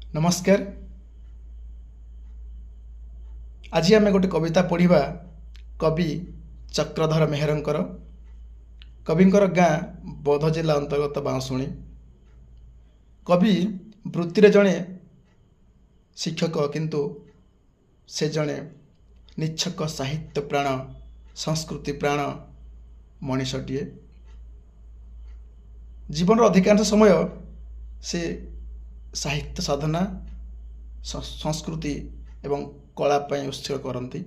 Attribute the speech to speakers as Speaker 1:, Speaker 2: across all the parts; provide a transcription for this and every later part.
Speaker 1: नमस्कार। आज आम गोटे कविता पढ़ा कवि चक्रधर मेहरंकर। कविंकर गाँ बौद्ध जिला अंतर्गत बाँशुणी। कवि वृत्ति जड़े शिक्षक किंतु से जड़े निच्छक साहित्य प्राण संस्कृति प्राण मनीषटीए। जीवन अधिकांश समय से साहित्य साधना संस्कृति एवं कला पर उत्सर्ग करती।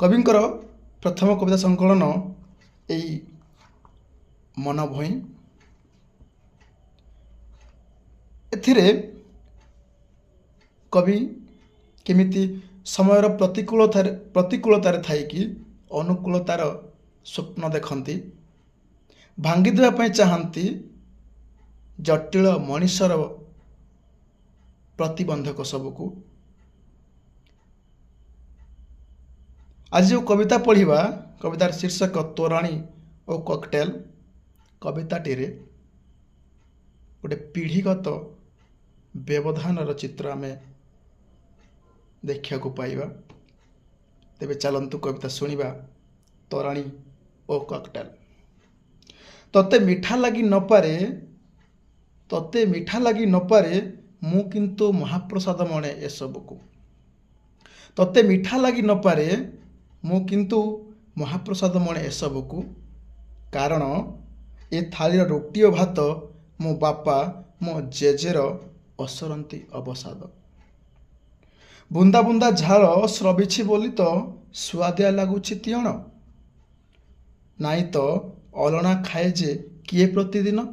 Speaker 1: कविंकर प्रथम कविता संकलन यही मन भई। एथिरे कवि केमिति समयर प्रतिकूलतार थाई कि अनुकूलतार स्वप्न देखती, भांगी देवाई चाहती जटिल मनीषर प्रतिबंधक सबको। आज जो कविता पढ़ा कवितार शीर्षक तोराणी और कॉकटेल। कविताटी गोटे पीढ़ीगत व्यवधान चित्र आम देखा पाइबा। तेबे चलंतु कविता शुणा। तोराणी और कॉकटेल। तते मीठा लगी न पारे, तते मीठा लगी न पारे, मु किंतु महाप्रसाद मणे ए सबको। तते मीठा लगी न पारे, मु किंतु महाप्रसाद मणे ए सबको। कारण ए थालीर रोटी और भात मो बापा मो जेजेर असरंती अवसाद। बुंदा बुंदा झाल स्रविछि बोली तो सुआदिया लगुछि तियण। नाई तो अलना खाए जे किए प्रतिदिन।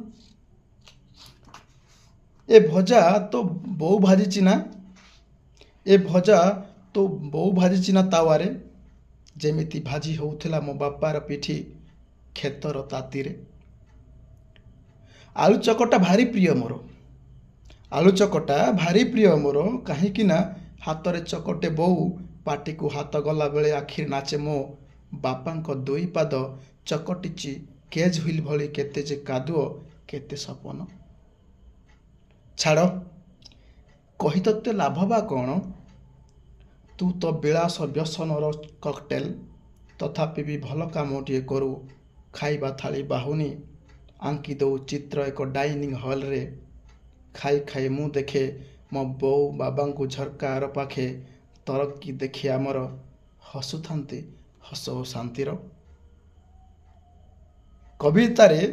Speaker 1: ए भजा तो बो भाजी ना, ए भजा तो बो भाजी ना तावारे, जेमिति भाजी होउथिला मो बापार पिठी खेतर तातीरे। आलू चकटा भारी प्रिय मोर, आलू चकटा भारी प्रिय मोर, कहीं ना हाथ चकटे बोऊ पाटी को हाथ गला बेले आखिर नाचे मो बापांक दुई पाद चकटिची केज हुइल भली केते जे कादुओ केते सपन। छाड़ कही तत्ते लाभ बा कौन, तू तो विलास व्यसनर कॉकटेल। तथापि भी भल कामटिए करू, खाइबा थाली बाहुनी आंकी दो चित्र एक डाइनिंग हॉल रे। खाई खाई मु देखे मो बो बाबा को झरकार पाखे तरक्की देखी आमर हसुथांती हस और शांतिर। कवितारे